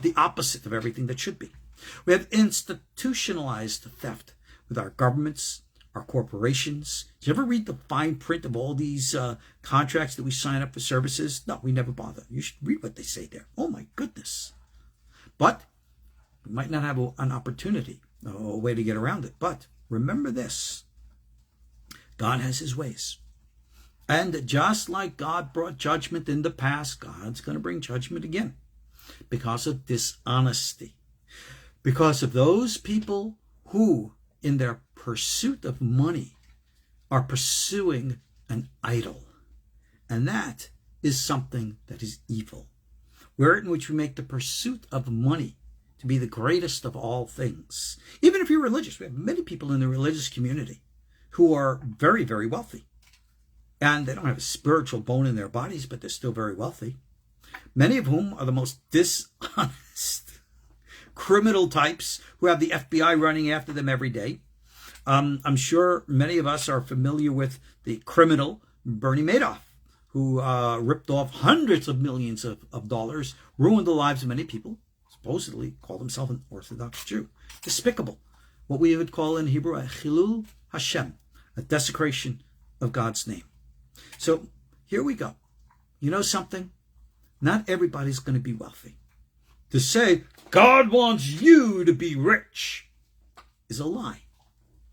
The opposite of everything that should be. We have institutionalized theft with our governments, our corporations. Did you ever read the fine print of all these contracts that we sign up for services? No, we never bother. You should read what they say there. Oh my goodness. But we might not have an opportunity, a way to get around it. But remember this. God has his ways. And just like God brought judgment in the past, God's going to bring judgment again. Because of dishonesty. Because of those people who, in their pursuit of money, are pursuing an idol. And that is something that is evil. Where in which we make the pursuit of money to be the greatest of all things. Even if you're religious, we have many people in the religious community who are very, very wealthy. And they don't have a spiritual bone in their bodies, but they're still very wealthy. Many of whom are the most dishonest criminal types who have the FBI running after them every day. I'm sure many of us are familiar with the criminal Bernie Madoff, who ripped off hundreds of millions of dollars, ruined the lives of many people, supposedly called himself an Orthodox Jew. Despicable. What we would call in Hebrew a chilul Hashem, a desecration of God's name. So here we go. You know something? Not everybody's going to be wealthy. To say, God wants you to be rich is a lie.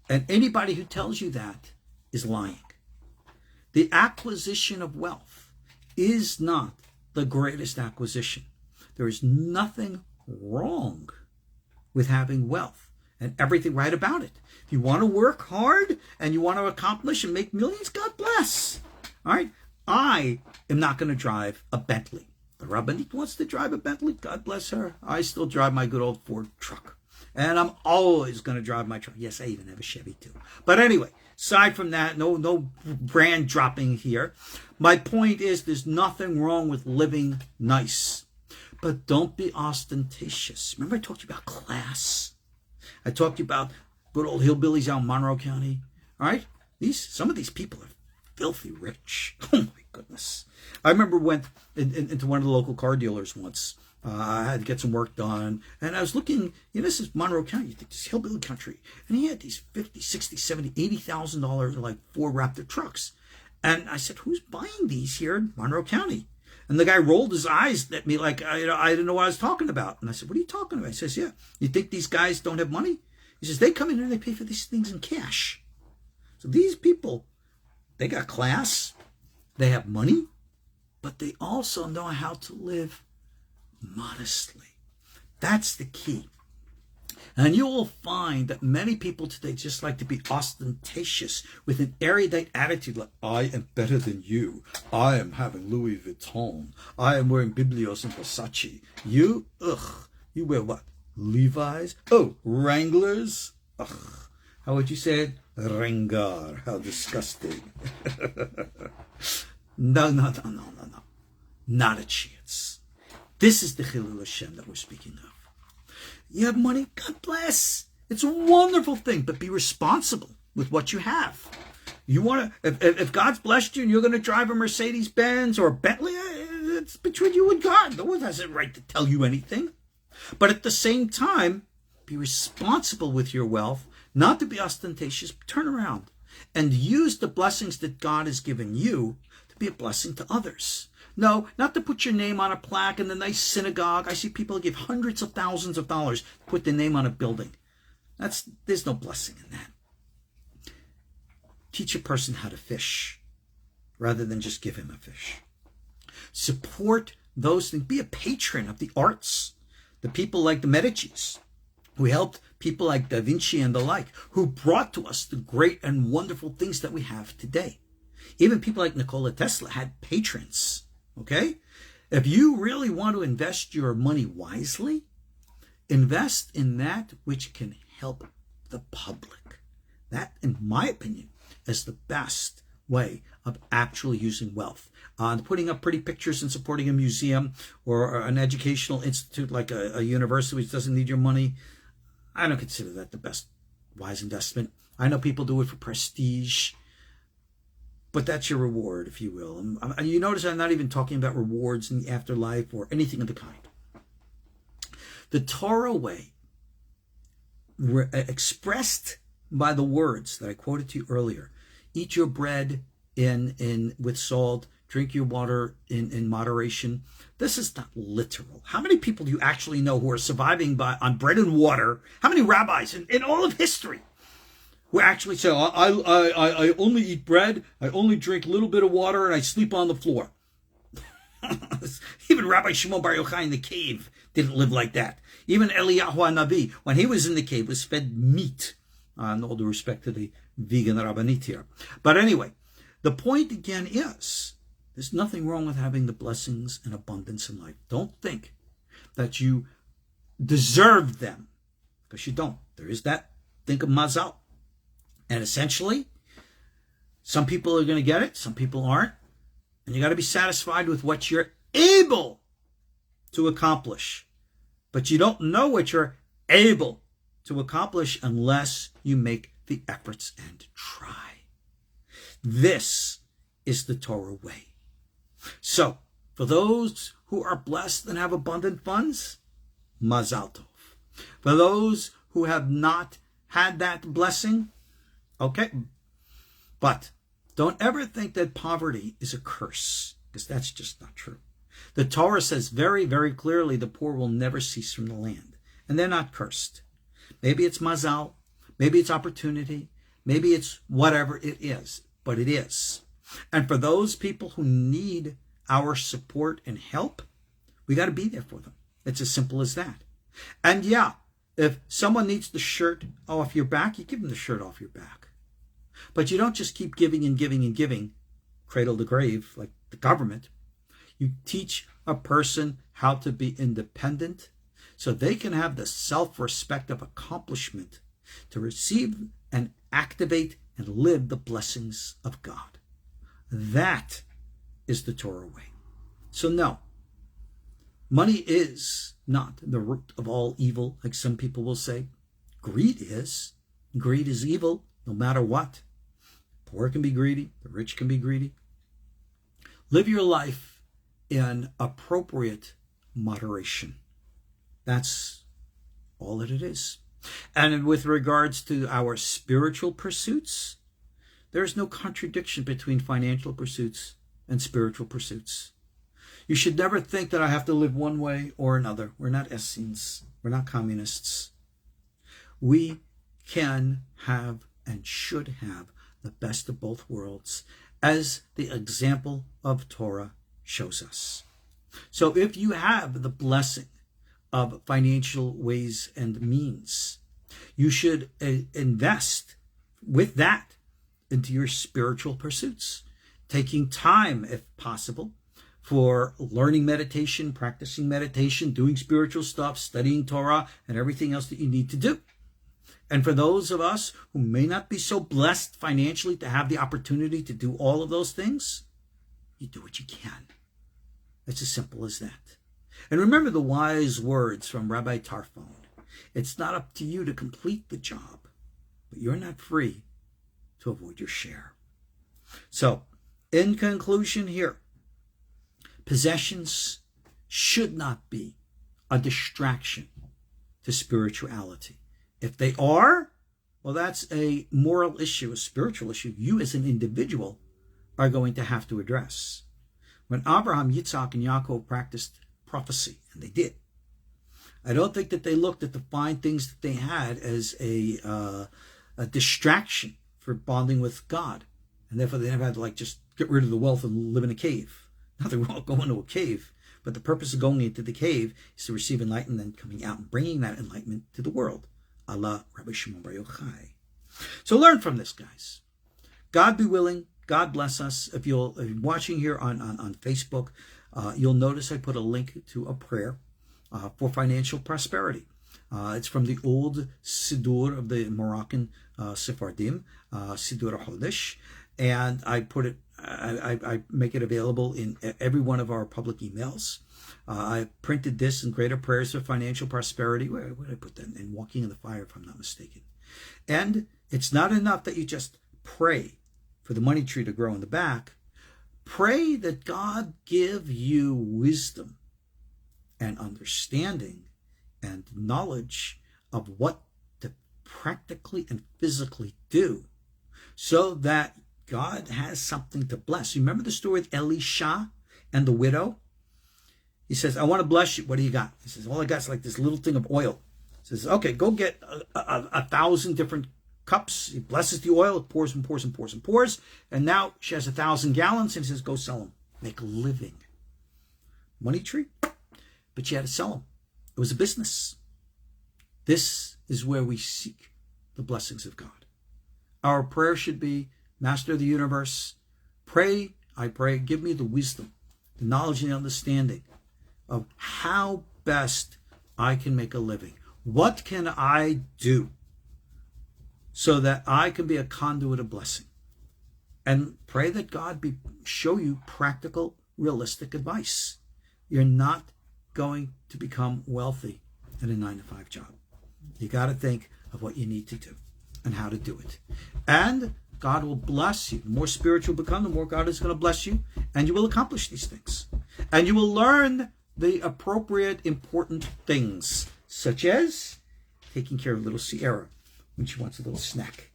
And anybody who tells you that is lying. The acquisition of wealth is not the greatest acquisition. There is nothing wrong with having wealth and everything right about it. If you want to work hard and you want to accomplish and make millions, God bless. All right? I am not going to drive a Bentley. The Rabbanit wants to drive a Bentley. God bless her. I still drive my good old Ford truck. And I'm always going to drive my truck. Yes, I even have a Chevy too. But anyway, aside from that, no brand dropping here. My point is there's nothing wrong with living nice. But don't be ostentatious. Remember I talked to you about class? I talked to you about good old hillbillies out in Monroe County. All right? Some of these people are filthy rich. Oh my goodness. I remember went into one of the local car dealers once. I had to get some work done. And I was looking, this is Monroe County. You think this is hillbilly country. And he had these $50, $60, $70, $80,000 like Ford Raptor trucks. And I said, who's buying these here in Monroe County? And the guy rolled his eyes at me like, I didn't know what I was talking about. And I said, what are you talking about? He says, yeah. You think these guys don't have money? He says, they come in and they pay for these things in cash. So these people, they got class. They have money. But they also know how to live modestly. That's the key. And you will find that many people today just like to be ostentatious with an erudite attitude like, I am better than you. I am having Louis Vuitton. I am wearing Biblios and Versace. You wear what? Levi's? Oh, Wranglers? Ugh. How would you say it? Rengar. How disgusting. No. Not a chance. This is the Chilul Hashem that we're speaking of. You have money, God bless. It's a wonderful thing, but be responsible with what you have. You want to, if God's blessed you and you're going to drive a Mercedes-Benz or a Bentley, it's between you and God. No one has a right to tell you anything. But at the same time, be responsible with your wealth, not to be ostentatious, but turn around and use the blessings that God has given you to be a blessing to others. No, not to put your name on a plaque in the nice synagogue. I see people give hundreds of thousands of dollars to put their name on a building. There's no blessing in that. Teach a person how to fish rather than just give him a fish. Support those things. Be a patron of the arts. The people like the Medicis, We helped people like Da Vinci and the like, who brought to us the great and wonderful things that we have today. Even people like Nikola Tesla had patrons, okay? If you really want to invest your money wisely, invest in that which can help the public. That, in my opinion, is the best way of actually using wealth. Putting up pretty pictures and supporting a museum or an educational institute like a university which doesn't need your money, I don't consider that the best wise investment. I know people do it for prestige, but that's your reward, if you will. And you notice I'm not even talking about rewards in the afterlife or anything of the kind. The Torah Way, expressed by the words that I quoted to you earlier, eat your bread with salt, drink your water in moderation. This is not literal. How many people do you actually know who are surviving on bread and water? How many rabbis in all of history who actually say, I only eat bread, I only drink a little bit of water, and I sleep on the floor? Even Rabbi Shimon Bar Yochai in the cave didn't live like that. Even Eliyahu HaNavi, when he was in the cave, was fed meat. And all due respect to the vegan rabbanit here. But anyway, the point again is, there's nothing wrong with having the blessings and abundance in life. Don't think that you deserve them, because you don't. There is that. Think of mazal. And essentially, some people are going to get it, some people aren't. And you got to be satisfied with what you're able to accomplish. But you don't know what you're able to accomplish unless you make the efforts and try. This is the Torah way. So, for those who are blessed and have abundant funds, mazal tov. For those who have not had that blessing, okay. But don't ever think that poverty is a curse, because that's just not true. The Torah says very, very clearly the poor will never cease from the land, and they're not cursed. Maybe it's mazal, maybe it's opportunity, maybe it's whatever it is, but it is. And for those people who need our support and help, we got to be there for them. It's as simple as that. And yeah, if someone needs the shirt off your back, you give them the shirt off your back. But you don't just keep giving and giving and giving, cradle to grave, like the government. You teach a person how to be independent so they can have the self-respect of accomplishment to receive and activate and live the blessings of God. That is the Torah way. So no, money is not the root of all evil, like some people will say. Greed is. Greed is evil, no matter what. Poor can be greedy. The rich can be greedy. Live your life in appropriate moderation. That's all that it is. And with regards to our spiritual pursuits, there is no contradiction between financial pursuits and spiritual pursuits. You should never think that I have to live one way or another. We're not Essenes. We're not communists. We can have and should have the best of both worlds, as the example of Torah shows us. So if you have the blessing of financial ways and means, you should invest with that into your spiritual pursuits, taking time, if possible, for learning meditation, practicing meditation, doing spiritual stuff, studying Torah, and everything else that you need to do. And for those of us who may not be so blessed financially to have the opportunity to do all of those things, you do what you can. It's as simple as that. And remember the wise words from Rabbi Tarfon. It's not up to you to complete the job, but you're not free to avoid your share. So, in conclusion here, possessions should not be a distraction to spirituality. If they are, well, that's a moral issue, a spiritual issue you as an individual are going to have to address. When Abraham, Yitzhak, and Yaakov practiced prophecy, and they did, I don't think that they looked at the fine things that they had as a distraction for bonding with God. And therefore they never had to just get rid of the wealth and live in a cave. Nothing wrong going to a cave. But the purpose of going into the cave is to receive enlightenment and coming out and bringing that enlightenment to the world. Allah Rabbi Shimon Bar Yochai. So learn from this, guys. God be willing. God bless us. If you're watching here on Facebook, you'll notice I put a link to a prayer for financial prosperity. It's from the old Siddur of the Moroccan Sephardim, Siddur HaChodesh, and I put it. I make it available in every one of our public emails. I printed this in Greater Prayers for Financial Prosperity. Where did I put that? In Walking in the Fire, if I'm not mistaken. And it's not enough that you just pray for the money tree to grow in the back. Pray that God give you wisdom and understanding and knowledge of what to practically and physically do so that God has something to bless. You remember the story with Elisha and the widow? He says, I want to bless you. What do you got? He says, all I got is like this little thing of oil. He says, okay, go get 1,000 different cups. He blesses the oil. It pours and pours and pours and pours. And now she has 1,000 gallons. And he says, go sell them. Make a living. Money tree. But she had to sell them. It was a business. This is where we seek the blessings of God. Our prayer should be, Master of the universe, pray, I pray, give me the wisdom, the knowledge and the understanding of how best I can make a living. What can I do so that I can be a conduit of blessing? And pray that God show you practical, realistic advice. You're not going to become wealthy in a 9-to-5 job. You got to think of what you need to do and how to do it. And God will bless you. The more spiritual you become, the more God is going to bless you, and you will accomplish these things. And you will learn the appropriate, important things, such as taking care of little Sierra when she wants a little snack.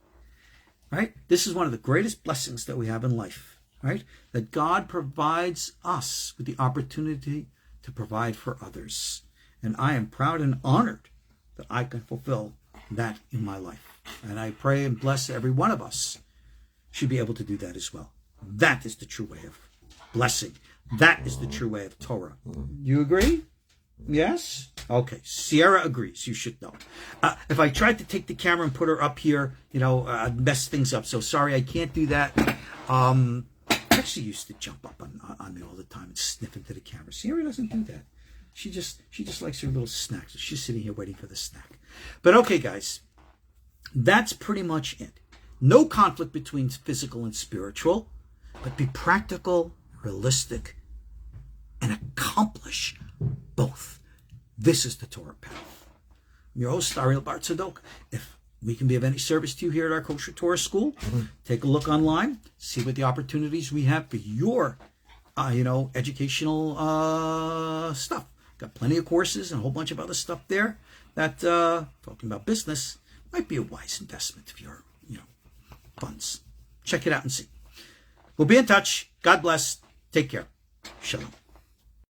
Right? This is one of the greatest blessings that we have in life. Right? That God provides us with the opportunity to provide for others. And I am proud and honored that I can fulfill that in my life. And I pray and bless every one of us should be able to do that as well. That is the true way of blessing. That is the true way of Torah. You agree? Yes? Okay. Sierra agrees. You should know. If I tried to take the camera and put her up here, I'd mess things up. So sorry, I can't do that. She used to jump up on me all the time and sniff into the camera. Sierra doesn't do that. She just likes her little snacks. So she's sitting here waiting for the snack. But okay, guys, that's pretty much it. No conflict between physical and spiritual, but be practical, realistic, and accomplish both. This is the Torah path. I'm your host, Ariel Bar Tzadok. If we can be of any service to you here at our KosherTorah School, take a look online, see what the opportunities we have for your, educational stuff. Got plenty of courses and a whole bunch of other stuff there that, talking about business, might be a wise investment of your, funds. Check it out and see. We'll be in touch. God bless. Take care. Shalom.